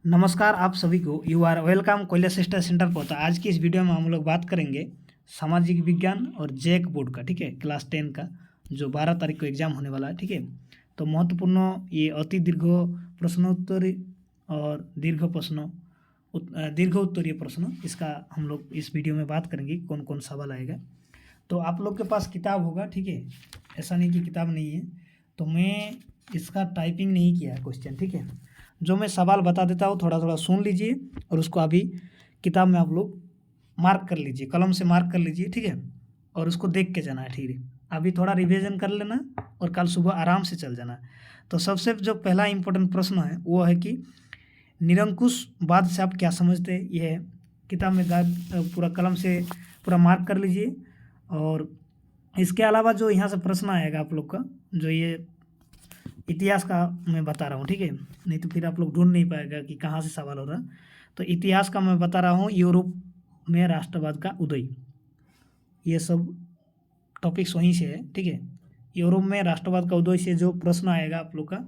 नमस्कार आप सभी को। You are welcome Kailash centre पर। तो आज की इस वीडियो में हम लोग बात करेंगे सामाजिक विज्ञान और जैक बोर्ड का। ठीक है, क्लास 10 का जो 12 तारीख को एग्जाम होने वाला है। ठीक है, तो महत्वपूर्ण ये अति दीर्घ प्रश्नोत्तरी और दीर्घ उत्तरीय प्रश्न, इसका हम लोग इस वीडियो में बात करेंगे कौन कौन सवाल आएगा। तो आप लोग के पास किताब होगा, ठीक है, ऐसा नहीं कि किताब नहीं है। तो मैं इसका टाइपिंग नहीं किया है क्वेश्चन, ठीक है। जो मैं सवाल बता देता हूँ थोड़ा थोड़ा सुन लीजिए और उसको अभी किताब में आप लोग मार्क कर लीजिए, कलम से मार्क कर लीजिए, ठीक है। और उसको देख के जाना है, ठीक है। अभी थोड़ा रिवीजन कर लेना और कल सुबह आराम से चल जाना। तो सबसे जो पहला इम्पोर्टेंट प्रश्न है वो है कि निरंकुशवाद से आप क्या समझते हैं। ये है, किताब में पूरा कलम से पूरा मार्क कर लीजिए। और इसके अलावा जो यहाँ से प्रश्न आएगा आप लोग का, जो ये इतिहास का मैं बता रहा हूँ, ठीक है, नहीं तो फिर आप लोग ढूंढ नहीं पाएगा कि कहाँ से सवाल हो रहा। तो इतिहास का मैं बता रहा हूँ, यूरोप में राष्ट्रवाद का उदय, ये सब टॉपिक्स वहीं से है, ठीक है। यूरोप में राष्ट्रवाद का उदय से जो प्रश्न आएगा आप लोग का।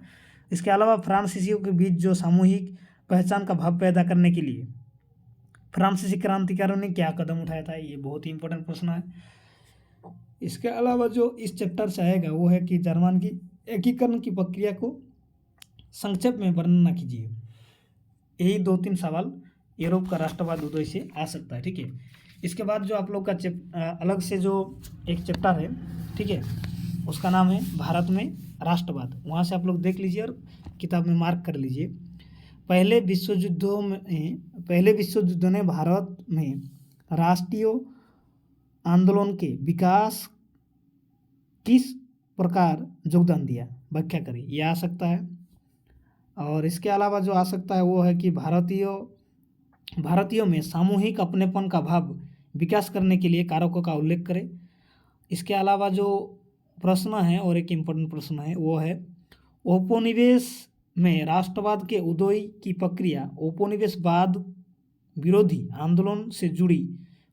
इसके अलावा फ्रांसीसियों के बीच जो सामूहिक पहचान का भाव पैदा करने के लिए फ्रांसीसी क्रांतिकारियों ने क्या कदम उठाया था, ये बहुत ही इंपॉर्टेंट प्रश्न है। इसके अलावा जो इस चैप्टर से आएगा वो है कि जर्मन की एकीकरण की प्रक्रिया को संक्षेप में वर्णना कीजिए। यही 2-3 सवाल यूरोप का राष्ट्रवाद उदय से आ सकता है, ठीक है। इसके बाद जो आप लोग का अलग से जो एक चैप्टर है, ठीक है, उसका नाम है भारत में राष्ट्रवाद। वहाँ से आप लोग देख लीजिए और किताब में मार्क कर लीजिए। पहले विश्व युद्ध ने भारत में राष्ट्रीय आंदोलन के विकास किस प्रकार योगदान दिया, व्याख्या करें, यह आ सकता है। और इसके अलावा जो आ सकता है वो है कि भारतीयों में सामूहिक अपनेपन का भाव विकास करने के लिए कारकों का उल्लेख करें। इसके अलावा जो प्रश्न है और एक इम्पोर्टेंट प्रश्न है वो है औपनिवेश में राष्ट्रवाद के उदय की प्रक्रिया औपनिवेशवाद विरोधी आंदोलन से जुड़ी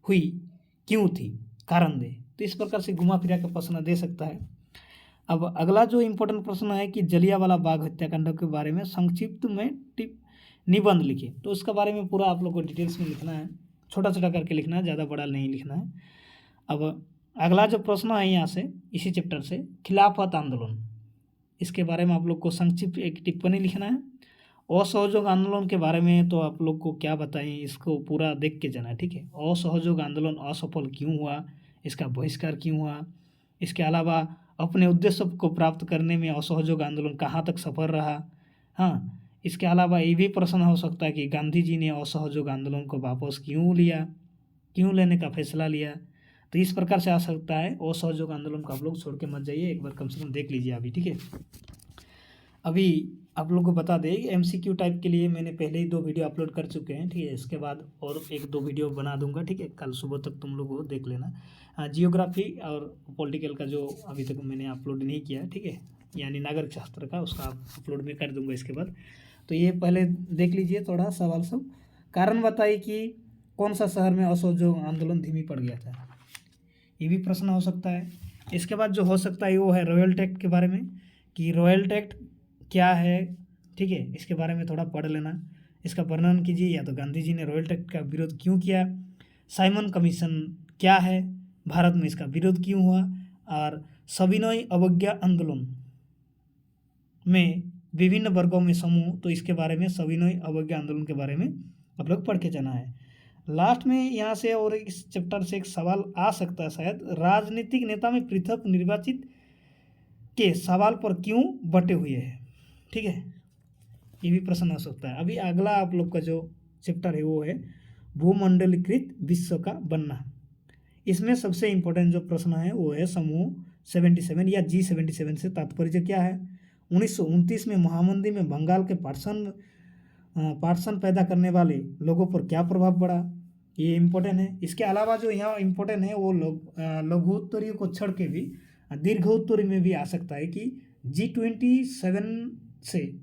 हुई क्यों थी, कारण दे। तो इस प्रकार से घुमा फिरा के प्रश्न दे सकता है। अब अगला जो इम्पोर्टेंट प्रश्न है कि जलियांवाला बाग हत्याकांड के बारे में संक्षिप्त में निबंध लिखे। तो उसके बारे में पूरा आप लोग को डिटेल्स में लिखना है, छोटा छोटा करके लिखना है, ज़्यादा बड़ा नहीं लिखना है। अब अगला जो प्रश्न है यहाँ से, इसी चैप्टर से, खिलाफत आंदोलन, इसके बारे में आप लोग को संक्षिप्त एक टिप्पणी लिखना है। असहयोग आंदोलन के बारे में तो आप लोग को क्या बताएं, इसको पूरा देख के जाना है, ठीक है। असहयोग आंदोलन असफल क्यों हुआ, इसका बहिष्कार क्यों हुआ। इसके अलावा अपने उद्देश्य को प्राप्त करने में असहयोग आंदोलन कहाँ तक सफल रहा। हाँ, इसके अलावा ये भी प्रश्न हो सकता है कि गांधी जी ने असहयोग आंदोलन को वापस क्यों लिया, क्यों लेने का फैसला लिया। तो इस प्रकार से आ सकता है। असहयोग आंदोलन को आप लोग छोड़ के मत जाइए, एक बार कम से कम देख लीजिए अभी, ठीक है। अभी आप लोग को बता दें, MCQ टाइप के लिए मैंने पहले ही 2 वीडियो अपलोड कर चुके हैं, ठीक है। इसके बाद और 1-2 वीडियो बना दूंगा, ठीक है। कल सुबह तक तुम लोग वो देख लेना। जियोग्राफी और पॉलिटिकल का जो अभी तक मैंने अपलोड नहीं किया, ठीक है, यानी नागरिक शास्त्र का, उसका अपलोड मैं कर दूंगा इसके बाद। तो ये पहले देख लीजिए थोड़ा सवाल सब। कारण बताइए कि कौन सा शहर में असहयोग आंदोलन धीमी पड़ गया था, ये भी प्रश्न हो सकता है। इसके बाद जो हो सकता है वो है रॉयल टैक्ट के बारे में, कि रॉयल टैक्ट क्या है, ठीक है, इसके बारे में थोड़ा पढ़ लेना। इसका वर्णन कीजिए, या तो गांधी जी ने रॉयल टैक्ट का विरोध क्यों किया, साइमन कमीशन क्या है, भारत में इसका विरोध क्यों हुआ, और सविनय अवज्ञा आंदोलन में विभिन्न वर्गों में समूह, तो इसके बारे में सविनय अवज्ञा आंदोलन के बारे में आप लोग पढ़ के जाना है। लास्ट में यहाँ से और इस चैप्टर से एक सवाल आ सकता है शायद, राजनीतिक नेता में पृथक निर्वाचित के सवाल पर क्यों बटे हुए हैं, ठीक है, ये भी प्रश्न हो सकता है। अभी अगला आप लोग का जो चैप्टर है वो है भूमंडलीकृत विश्व का बनना। इसमें सबसे इम्पोर्टेंट जो प्रश्न है वो है समूह 77 या G77 से तात्पर्य क्या है। 1929 में महामंदी में बंगाल के पार्टीशन पैदा करने वाले लोगों पर क्या प्रभाव पड़ा, ये इम्पोर्टेंट है। इसके अलावा जो यहाँ इम्पोर्टेंट है वो लघुत्तरीय को छोड़ के भी दीर्घोत्तरी में भी आ सकता है कि G77 से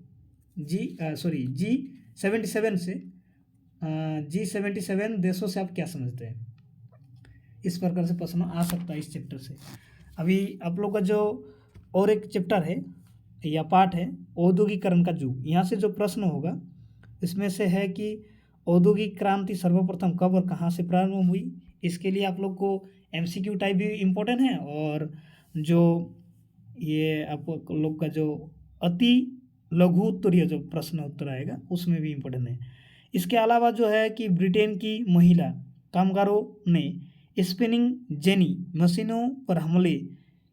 G77 देशों से आप क्या समझते हैं, इस प्रकार से प्रश्न आ सकता है इस चैप्टर से। अभी आप लोग का जो और एक चैप्टर है या पार्ट है औद्योगिकरण का युग, यहाँ से जो प्रश्न होगा इसमें से है कि औद्योगिक क्रांति सर्वप्रथम कब और कहाँ से प्रारंभ हुई। इसके लिए आप लोग को एमसीक्यू टाइप भी इम्पोर्टेंट है, और जो ये आप लोग का जो अति लघु उत्तरीय जो प्रश्न उत्तर आएगा उसमें भी इम्पोर्टेंट है। इसके अलावा जो है कि ब्रिटेन की महिला कामगारों ने स्पिनिंग जेनी मशीनों पर हमले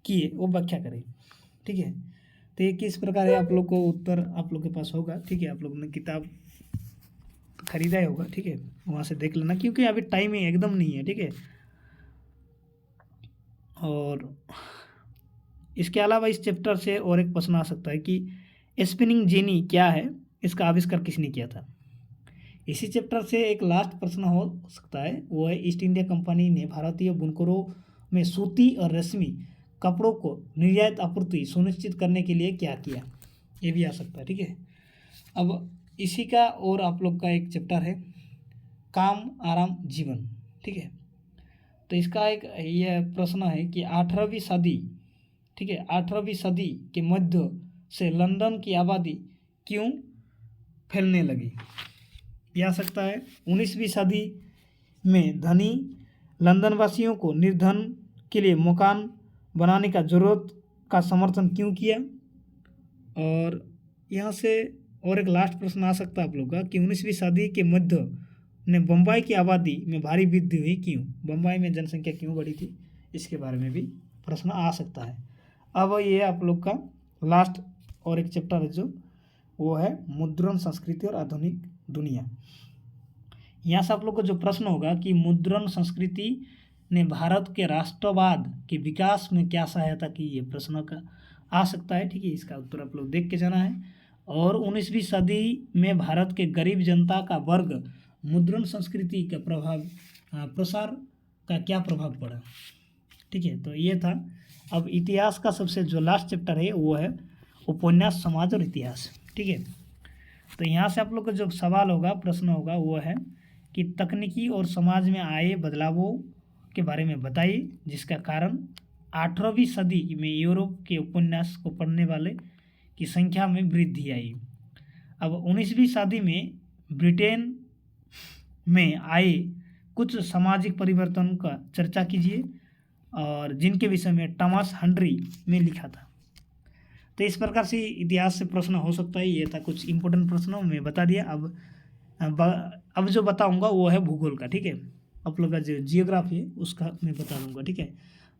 किए, वो व्याख्या करें। ठीक है, तो ये किस प्रकार है, आप लोग को उत्तर आप लोग के पास होगा। ठीक है, आप लोग ने किताब खरीदा ही होगा। ठीक है, वहाँ से देख लेना, क्योंकि अभी टाइम ही एकदम नहीं है। ठीक है, और इसके अलावा इस चैप्टर से और एक प्रश्न आ सकता है कि स्पिनिंग जेनी क्या है, इसका आविष्कार किसने किया था। इसी चैप्टर से एक लास्ट प्रश्न हो सकता है, वो है ईस्ट इंडिया कंपनी ने भारतीय बुनकरों में सूती और रेशमी कपड़ों को निर्यात आपूर्ति सुनिश्चित करने के लिए क्या किया, ये भी आ सकता है। ठीक है, अब इसी का और आप लोग का एक चैप्टर है काम आराम जीवन। ठीक है, तो इसका एक यह प्रश्न है कि 18वीं सदी, ठीक है, 18वीं सदी के मध्य से लंदन की आबादी क्यों फैलने लगी। यह आ सकता है 19वीं सदी में धनी लंदन वासियों को निर्धन के लिए मकान बनाने का जरूरत का समर्थन क्यों किया। और यहाँ से और एक लास्ट प्रश्न आ सकता है आप लोग का कि 19वीं सदी के मध्य ने बम्बई की आबादी में भारी वृद्धि हुई क्यों, बम्बई में जनसंख्या क्यों बढ़ी थी, इसके बारे में भी प्रश्न आ सकता है। अब ये आप लोग का लास्ट और एक चैप्टर है जो वो है मुद्रण संस्कृति और आधुनिक दुनिया। यहाँ से आप लोग को जो प्रश्न होगा कि मुद्रण संस्कृति ने भारत के राष्ट्रवाद के विकास में क्या सहायता की, ये प्रश्न का आ सकता है। ठीक है, इसका उत्तर आप लोग देख के जाना है। और 19वीं सदी में भारत के गरीब जनता का वर्ग मुद्रण संस्कृति का प्रसार का क्या प्रभाव पड़ा। ठीक है, तो ये था। अब इतिहास का सबसे जो लास्ट चैप्टर है वो है उपन्यास समाज और इतिहास। ठीक है, तो यहाँ से आप लोग का जो सवाल होगा, प्रश्न होगा, वो है कि तकनीकी और समाज में आए बदलावों के बारे में बताइए जिसका कारण 18वीं सदी में यूरोप के उपन्यास को पढ़ने वाले की संख्या में वृद्धि आई। अब 19वीं सदी में ब्रिटेन में आए कुछ सामाजिक परिवर्तन का चर्चा कीजिए और जिनके विषय में टॉमस हेनरी ने लिखा था। तो इस प्रकार से इतिहास से प्रश्न हो सकता है। ये था कुछ इंपॉर्टेंट प्रश्नों में बता दिया। अब जो बताऊंगा वो है भूगोल का। ठीक है, आप लोग का जो जियोग्राफी है उसका मैं बता दूंगा। ठीक है,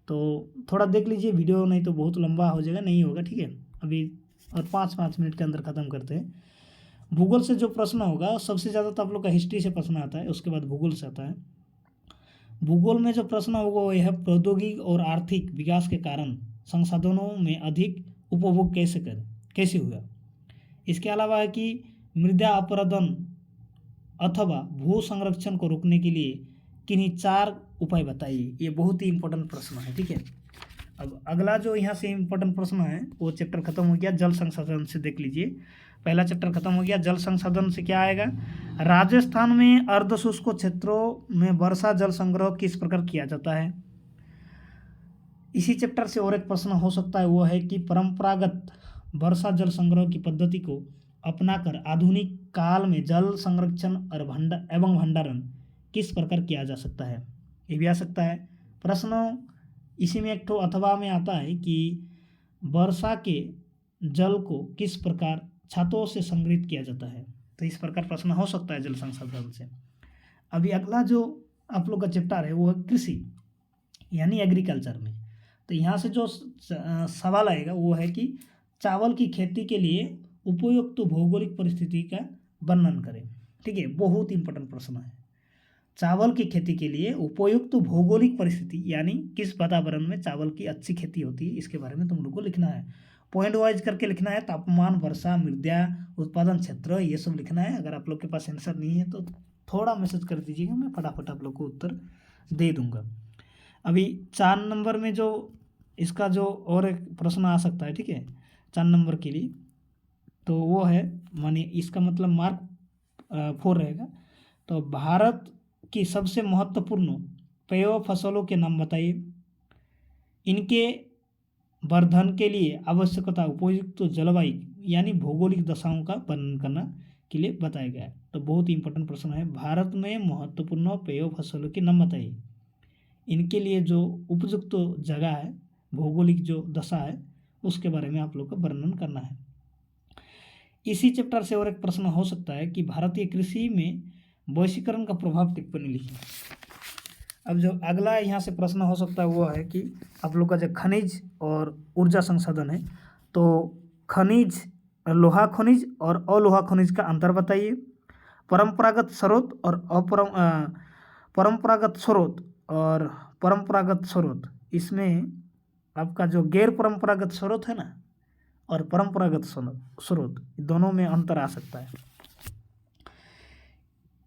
तो थोड़ा देख लीजिए वीडियो, नहीं तो बहुत लंबा हो जाएगा, नहीं होगा। ठीक है, अभी और 5-5 मिनट के अंदर ख़त्म करते हैं। भूगोल से जो प्रश्न होगा सबसे ज़्यादा तो आप लोग का हिस्ट्री से प्रश्न आता है, उसके बाद भूगोल से आता है। भूगोल में जो प्रश्न होगा वो है प्रौद्योगिक और आर्थिक विकास के कारण संसाधनों में अधिक उपभोग कैसे हुआ। इसके अलावा है कि मृदा अपरदन अथवा भू संरक्षण को रोकने के लिए किन्हीं 4 उपाय बताइए। ये बहुत ही इंपॉर्टेंट प्रश्न है। ठीक है, अब अगला जो यहाँ से इम्पोर्टेंट प्रश्न है वो चैप्टर खत्म हो गया, जल संसाधन से देख लीजिए। पहला चैप्टर खत्म हो गया, जल संसाधन से क्या आएगा। राजस्थान में अर्धशुष्क क्षेत्रों में वर्षा जल संग्रह किस प्रकार किया जाता है। इसी चैप्टर से और एक प्रश्न हो सकता है, वो है कि परंपरागत वर्षा जल संग्रह की पद्धति को अपनाकर आधुनिक काल में जल संरक्षण और भंडारण किस प्रकार किया जा सकता है। ये भी आ सकता है प्रश्न। इसी में एक ठो अथवा में आता है कि वर्षा के जल को किस प्रकार छातों से संग्रहित किया जाता है। तो इस प्रकार प्रश्न हो सकता है जल संसाधन से। अभी अगला जो आप लोग का चैप्टर है वो है कृषि यानी एग्रीकल्चर में। तो यहाँ से जो सवाल आएगा वो है कि चावल की खेती के लिए उपयुक्त भौगोलिक परिस्थिति का वर्णन करें। ठीक है, बहुत इंपॉर्टेंट प्रश्न है। चावल की खेती के लिए उपयुक्त भौगोलिक परिस्थिति यानी किस वातावरण में चावल की अच्छी खेती होती है, इसके बारे में तुम लोग को लिखना है। पॉइंट वाइज करके लिखना है, तापमान, वर्षा, मृदा, उत्पादन क्षेत्र, ये सब लिखना है। अगर आप लोग के पास आंसर नहीं है तो थोड़ा मैसेज कर दीजिएगा, मैं फटाफट आप लोग को उत्तर दे दूंगा। अभी 4 नंबर में जो इसका जो और एक प्रश्न आ सकता है, ठीक है, 4 नंबर के लिए, तो वो है माने इसका मतलब मार्क 4 रहेगा। तो भारत की सबसे महत्वपूर्ण पेय फसलों के नाम बताइए। इनके वर्धन के लिए आवश्यकता उपयुक्त जलवायु यानी भौगोलिक दशाओं का वर्णन करना। के लिए बताया गया है। तो बहुत ही इंपॉर्टेंट प्रश्न है। भारत में महत्वपूर्ण पेय फसलों के नाम बताइए। इनके लिए जो उपयुक्त जगह है, भौगोलिक जो दशा है, उसके बारे में आप लोग को वर्णन करना है। इसी चैप्टर से और एक प्रश्न हो सकता है कि भारतीय कृषि में वैश्वीकरण का प्रभाव टिप्पणी लिखिए। अब जो अगला यहाँ से प्रश्न हो सकता है वो है कि आप लोग का जो खनिज और ऊर्जा संसाधन है, तो खनिज, लोहा खनिज और अलोहा खनिज का अंतर बताइए। परंपरागत स्रोत और परंपरागत स्रोत और परंपरागत स्रोत, इसमें आपका जो गैर परंपरागत स्रोत है ना और परंपरागत स्रोत, दोनों में अंतर आ सकता है।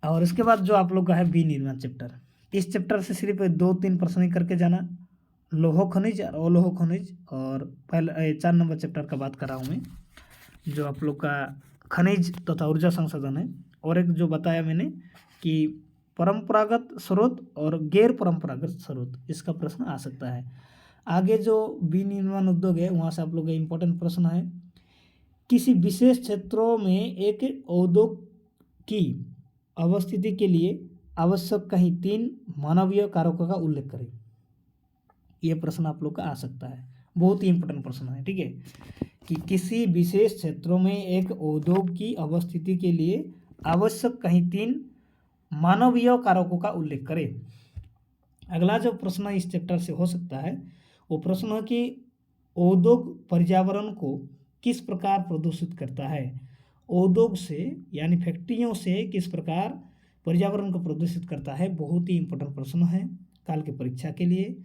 और इसके बाद जो आप लोग का है विनिर्माण चैप्टर, इस चैप्टर से सिर्फ 2-3 प्रश्न ही करके जाना, लोह खनिज और अलोह खनिज। और पहले 4 नंबर चैप्टर का बात कर रहा हूँ मैं, जो आप लोग का खनिज तथा ऊर्जा संसाधन है। और एक जो बताया मैंने कि परंपरागत स्रोत और गैर परंपरागत स्रोत, इसका प्रश्न आ सकता है। आगे जो विनिर्माण उद्योग है, वहाँ से आप लोग का इम्पोर्टेंट प्रश्न है, किसी विशेष क्षेत्रों में एक उद्योग की अवस्थिति के लिए आवश्यक कहीं 3 मानवीय कारकों का उल्लेख करें। यह प्रश्न आप लोग का आ सकता है, बहुत ही इंपॉर्टेंट प्रश्न है। ठीक है, कि किसी विशेष क्षेत्रों में एक उद्योग की अवस्थिति के लिए आवश्यक कहीं 3 मानवीय कारकों का उल्लेख करें। अगला जो प्रश्न इस चैप्टर से हो सकता है वो प्रश्न है कि उद्योग पर्यावरण को किस प्रकार प्रदूषित करता है। उद्योग से यानी फैक्ट्रियों से किस प्रकार पर्यावरण को प्रदूषित करता है, बहुत ही इंपॉर्टेंट प्रश्न है काल की परीक्षा के लिए।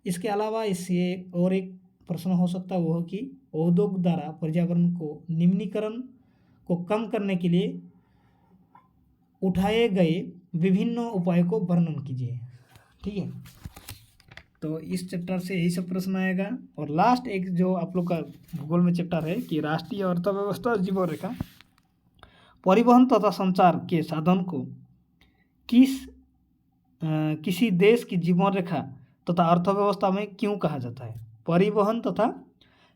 इसके अलावा इससे और एक प्रश्न हो सकता है वो है कि उद्योग द्वारा पर्यावरण को निम्नीकरण को कम करने के लिए उठाए गए विभिन्न उपायों को वर्णन कीजिए। ठीक है, तो इस चैप्टर से यही सब प्रश्न आएगा। और लास्ट एक जो आप लोग का भूगोल में चैप्टर है कि राष्ट्रीय अर्थव्यवस्था जीवन रेखा, परिवहन तथा संचार के साधन को किसी देश की जीवन रेखा तथा अर्थव्यवस्था में क्यों कहा जाता है। परिवहन तथा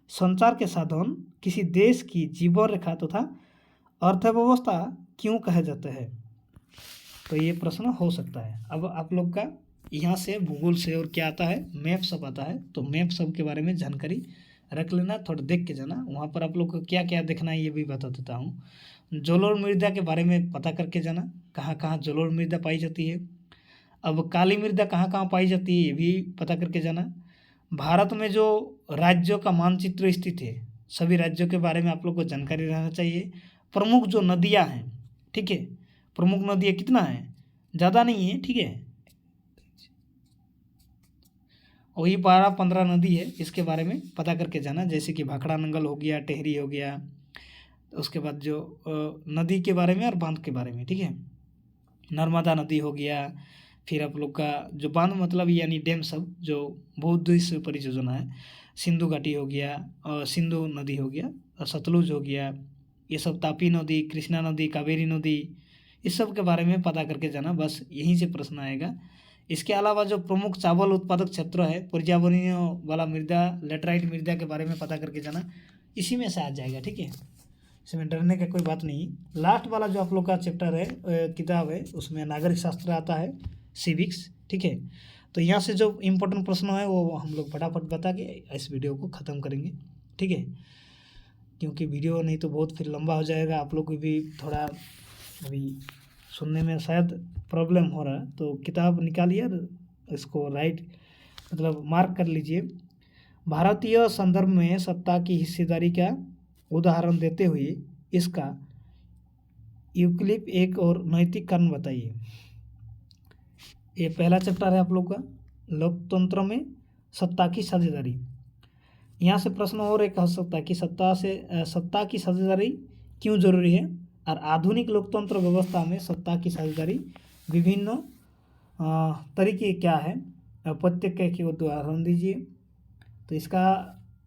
संचार के साधन किसी देश की जीवन रेखा तथा अर्थव्यवस्था क्यों कहा जाता है, तो ये प्रश्न हो सकता है। अब आप लोग का यहाँ से भूगोल से और क्या आता है, मैप सब आता है। तो मैप सब के बारे में जानकारी रख लेना, थोड़ा देख के जाना। वहाँ पर आप लोग को क्या क्या देखना है ये भी बता देता हूँ। जलोढ़ मृदा के बारे में पता करके जाना, कहाँ कहाँ जलोढ़ मृदा पाई जाती है। अब काली मृदा कहाँ कहाँ पाई जाती है ये भी पता करके जाना। भारत में जो राज्यों का मानचित्र स्थित है, सभी राज्यों के बारे में आप लोग को जानकारी रहना चाहिए। प्रमुख जो नदियाँ हैं, ठीक है, प्रमुख नदियाँ कितना है, ज़्यादा नहीं है, ठीक है, वही 12-15 नदी है, इसके बारे में पता करके जाना। जैसे कि भाखड़ा नंगल हो गया, टेहरी हो गया, उसके बाद जो नदी के बारे में और बांध के बारे में, ठीक है, नर्मदा नदी हो गया। फिर आप लोग का जो बांध मतलब यानी डैम सब जो बहुउद्देश्य परियोजना है, सिंधु घाटी हो गया, सिंधु नदी हो गया, सतलुज हो गया, ये सब, तापी नदी, कृष्णा नदी, कावेरी नदी, इस सब के बारे में पता करके जाना। बस यहीं से प्रश्न आएगा। इसके अलावा जो प्रमुख चावल उत्पादक क्षेत्र है, पर्यावरणीय वाला मृदा, लेटराइट मृदा के बारे में पता करके जाना, इसी में से आ जाएगा। ठीक है, इसमें डरने का कोई बात नहीं। लास्ट वाला जो आप लोग का चैप्टर है, किताब है, उसमें नागरिक शास्त्र आता है, सिविक्स। ठीक है, तो यहाँ से जो इम्पोर्टेंट प्रश्न है वो हम लोग फटाफट बता के इस वीडियो को ख़त्म करेंगे। ठीक है, क्योंकि वीडियो नहीं तो बहुत फिर लंबा हो जाएगा, आप लोग को भी थोड़ा अभी सुनने में शायद प्रॉब्लम हो रहा है। तो किताब निकालिए, इसको राइट मतलब मार्क कर लीजिए। भारतीय संदर्भ में सत्ता की हिस्सेदारी का उदाहरण देते हुए इसका यूक्लिप एक और नैतिक कारण बताइए। ये पहला चैप्टर है आप लोग का, लोकतंत्र में सत्ता की साझेदारी। यहाँ से प्रश्न और एक हो सकता है कि सत्ता की साझेदारी क्यों जरूरी है, और आधुनिक लोकतंत्र व्यवस्था में सत्ता की साझेदारी विभिन्न तरीके क्या है, प्रत्येक के उदाहरण दीजिए। तो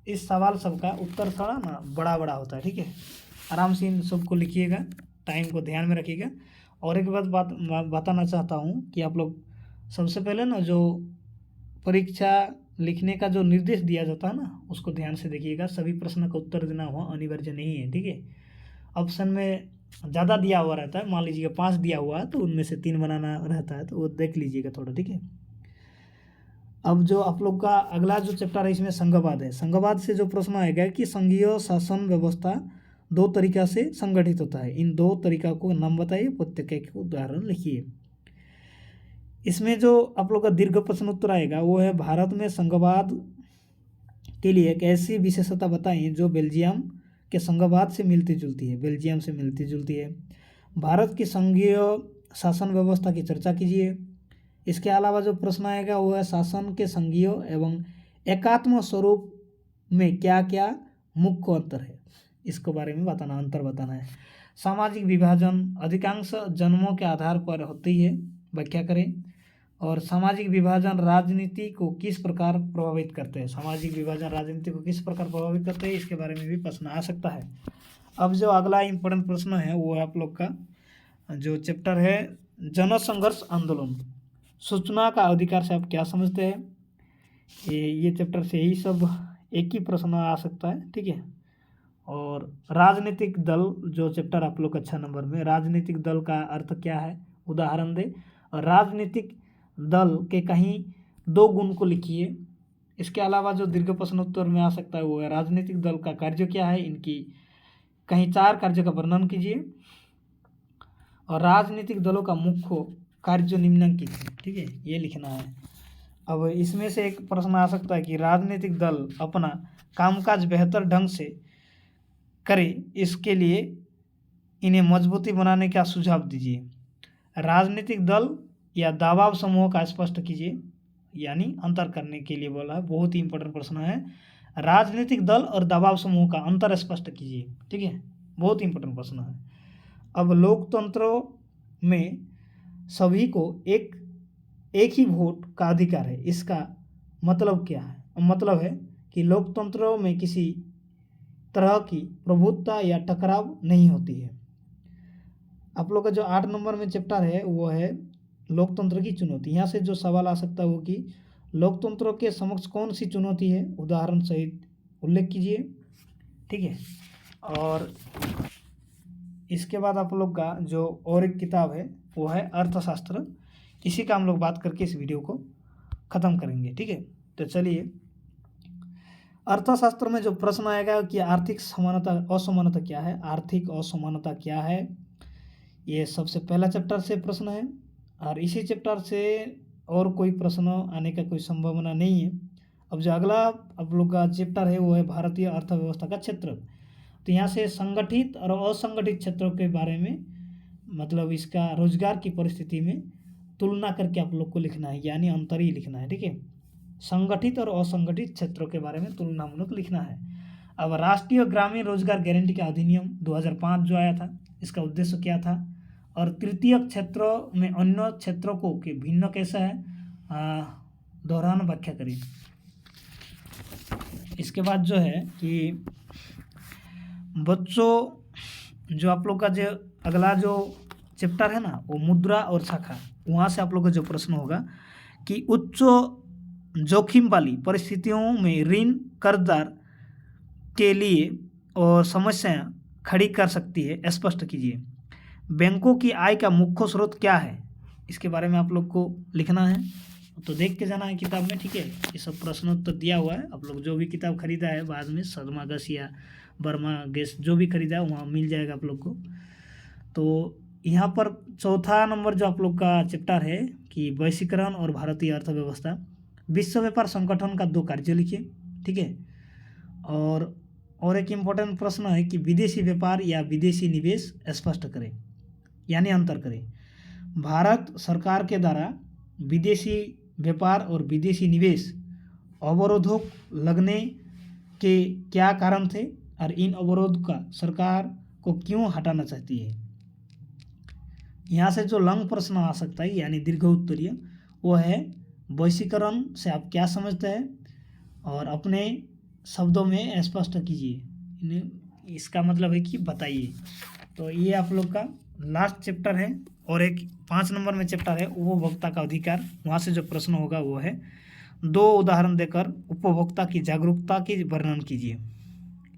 इस सवाल सबका उत्तर थोड़ा ना बड़ा बड़ा होता है। ठीक है, आराम से इन सबको लिखिएगा, टाइम को ध्यान में रखिएगा। और एक बात बताना चाहता हूँ कि आप लोग सबसे पहले ना जो परीक्षा लिखने का जो निर्देश दिया जाता है ना, उसको ध्यान से देखिएगा। सभी प्रश्न का उत्तर देना हुआ अनिवार्य नहीं है। ठीक है, ऑप्शन में ज़्यादा दिया हुआ रहता है, मान लीजिएगा 5 दिया हुआ है तो उनमें से 3 बनाना रहता है, तो वो देख लीजिएगा थोड़ा, ठीक है। अब जो आप लोग का अगला जो चैप्टर है इसमें संघवाद है। संघवाद से जो प्रश्न आएगा कि संघीय शासन व्यवस्था 2 तरीका से संगठित होता है, इन 2 तरीका को नाम बताइए, प्रत्येक एक उदाहरण लिखिए। इसमें जो आप लोग का दीर्घ प्रश्न उत्तर आएगा वो है, भारत में संघवाद के लिए एक ऐसी विशेषता बताइए जो बेल्जियम के संघवाद से मिलती जुलती है, बेल्जियम से मिलती जुलती है। भारत की संघीय शासन व्यवस्था की चर्चा कीजिए। इसके अलावा जो प्रश्न आएगा वो है, शासन के संघीय एवं एकात्म स्वरूप में क्या क्या मुख्य अंतर है, इसके बारे में बताना, अंतर बताना है। सामाजिक विभाजन अधिकांश जन्मों के आधार पर होती है, व्याख्या करें। और सामाजिक विभाजन राजनीति को किस प्रकार प्रभावित करते हैं, सामाजिक विभाजन राजनीति को किस प्रकार प्रभावित करते हैं, इसके बारे में भी प्रश्न आ सकता है। अब जो अगला इम्पोर्टेंट प्रश्न है वो है आप लोग का जो चैप्टर है जन संघर्ष आंदोलन, सूचना का अधिकार से आप क्या समझते हैं। ये चैप्टर से ही सब एक ही प्रश्न आ सकता है, ठीक है। और राजनीतिक दल जो चैप्टर आप लोग 6 नंबर में, राजनीतिक दल का अर्थ क्या है, उदाहरण दे। और राजनीतिक दल के कहीं 2 गुण को लिखिए। इसके अलावा जो दीर्घ प्रश्न उत्तर में आ सकता है वो है, राजनीतिक दल का कार्य क्या है, इनकी कहीं 4 कार्य का वर्णन कीजिए। और राजनीतिक दलों का मुख्य कार्य निम्नलिखित है, ठीक है, ये लिखना है। अब इसमें से एक प्रश्न आ सकता है कि राजनीतिक दल अपना कामकाज बेहतर ढंग से करे, इसके लिए इन्हें मजबूती बनाने का सुझाव दीजिए। राजनीतिक दल या दबाव समूह का स्पष्ट कीजिए, यानी अंतर करने के लिए बोला है, बहुत ही इंपॉर्टेंट प्रश्न है। राजनीतिक दल और दबाव समूह का अंतर स्पष्ट कीजिए, ठीक है, बहुत ही इंपॉर्टेंट प्रश्न है। अब लोकतंत्रों में सभी को एक ही वोट का अधिकार है, इसका मतलब क्या है, मतलब है कि लोकतंत्रों में किसी तरह की प्रभुत्व या टकराव नहीं होती है। आप लोग का जो 8 नंबर में चैप्टर है वो है लोकतंत्र की चुनौती। यहाँ से जो सवाल आ सकता है वो कि लोकतंत्र के समक्ष कौन सी चुनौती है, उदाहरण सहित उल्लेख कीजिए, ठीक है। और इसके बाद आप लोग का जो और एक किताब है वो है अर्थशास्त्र। इसी का हम लोग बात करके इस वीडियो को ख़त्म करेंगे, ठीक है। तो चलिए, अर्थशास्त्र में जो प्रश्न आएगा कि आर्थिक समानता असमानता क्या है, आर्थिक असमानता क्या है, ये सबसे पहला चैप्टर से प्रश्न है। और इसी चैप्टर से और कोई प्रश्न आने का कोई संभावना नहीं है। अब जो अगला आप लोग का चैप्टर है वो है भारतीय अर्थव्यवस्था का क्षेत्र। तो यहाँ से संगठित और असंगठित क्षेत्रों के बारे में, मतलब इसका रोजगार की परिस्थिति में तुलना करके आप लोग को लिखना है, यानी अंतर ही लिखना है, ठीक है। संगठित और असंगठित क्षेत्रों के बारे में तुलनामूलक लिखना है। अब राष्ट्रीय ग्रामीण रोजगार गारंटी का अधिनियम 2005 जो आया था, इसका उद्देश्य क्या था, और तृतीय क्षेत्रों में अन्य क्षेत्रों को कि भिन्न कैसा है, दोहरान व्याख्या करिए। इसके बाद जो है कि बच्चों जो आप लोग का जो अगला जो चैप्टर है ना वो मुद्रा और शाखा, वहाँ से आप लोग का जो प्रश्न होगा कि उच्च जोखिम वाली परिस्थितियों में ऋण कर्जदार के लिए और समस्याएं खड़ी कर सकती है, स्पष्ट कीजिए। बैंकों की आय का मुख्य स्रोत क्या है, इसके बारे में आप लोग को लिखना है। तो देख के जाना है किताब में, ठीक है। ये सब प्रश्नोत्तर दिया हुआ है, आप लोग जो भी किताब खरीदा है बाद में शर्मा गस या वर्मा गैस जो भी खरीदा है वहाँ मिल जाएगा आप लोग को। तो यहाँ पर चौथा नंबर जो आप लोग का चैप्टर है कि वैश्वीकरण और भारतीय अर्थव्यवस्था, विश्व व्यापार संगठन का 2 कार्य लिखिए, ठीक है। और एक इम्पोर्टेंट प्रश्न है कि विदेशी व्यापार या विदेशी निवेश स्पष्ट करें, यानी अंतर करें। भारत सरकार के द्वारा विदेशी व्यापार और विदेशी निवेश अवरोधों लगने के क्या कारण थे और इन अवरोध का सरकार को क्यों हटाना चाहती है। यहाँ से जो लंग प्रश्न आ सकता है, यानी दीर्घ उत्तरीय, वो है वैश्वीकरण से आप क्या समझते हैं और अपने शब्दों में स्पष्ट कीजिए, इसका मतलब है कि बताइए। तो ये आप लोग का लास्ट चैप्टर है। और एक 5 नंबर में चैप्टर है उपभोक्ता का अधिकार, वहाँ से जो प्रश्न होगा वो है 2 उदाहरण देकर उपभोक्ता की जागरूकता की वर्णन कीजिए,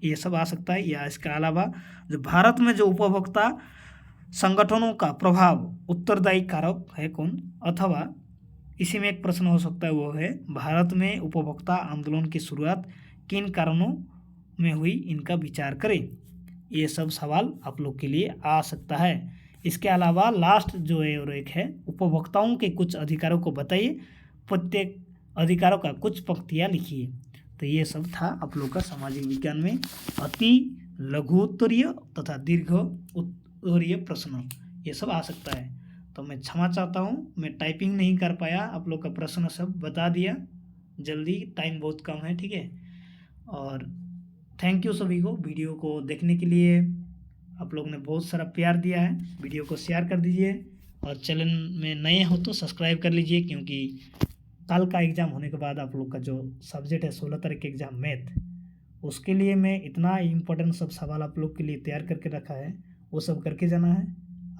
ये सब आ सकता है। या इसके अलावा जो भारत में जो उपभोक्ता संगठनों का प्रभाव उत्तरदायी कारक है कौन, अथवा इसी में एक प्रश्न हो सकता है, वो है भारत में उपभोक्ता आंदोलन की शुरुआत किन कारणों में हुई, इनका विचार करें। ये सब सवाल आप लोग के लिए आ सकता है। इसके अलावा लास्ट जो है और एक है, उपभोक्ताओं के कुछ अधिकारों को बताइए, प्रत्येक अधिकारों का कुछ पंक्तियाँ लिखिए। तो ये सब था आप लोग का सामाजिक विज्ञान में अति लघु उत्तरीय तथा दीर्घ उत्तरीय प्रश्न, ये सब आ सकता है। तो मैं क्षमा चाहता हूँ, मैं टाइपिंग नहीं कर पाया, आप लोग का प्रश्न सब बता दिया जल्दी, टाइम बहुत कम है, ठीक है। और थैंक यू सभी को वीडियो को देखने के लिए, आप लोग ने बहुत सारा प्यार दिया है। वीडियो को शेयर कर दीजिए और चैनल में नए हो तो सब्सक्राइब कर लीजिए, क्योंकि कल का एग्ज़ाम होने के बाद आप लोग का जो सब्जेक्ट है 16 तारीख के एग्ज़ाम मैथ, उसके लिए मैं इतना इम्पोर्टेंट सब सवाल आप लोग के लिए तैयार करके रखा है, वो सब करके जाना है।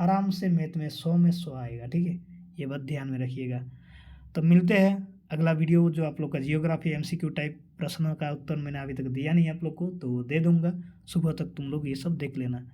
आराम से मैथ में 100 में 100 आएगा, ठीक है, ये बात ध्यान में रखिएगा। तो मिलते हैं अगला वीडियो, जो आप लोग का जियोग्राफी MCQ टाइप प्रश्नों का उत्तर मैंने अभी तक दिया नहीं आप लोग को, तो वो दे दूँगा। सुबह तक तुम लोग ये सब देख लेना।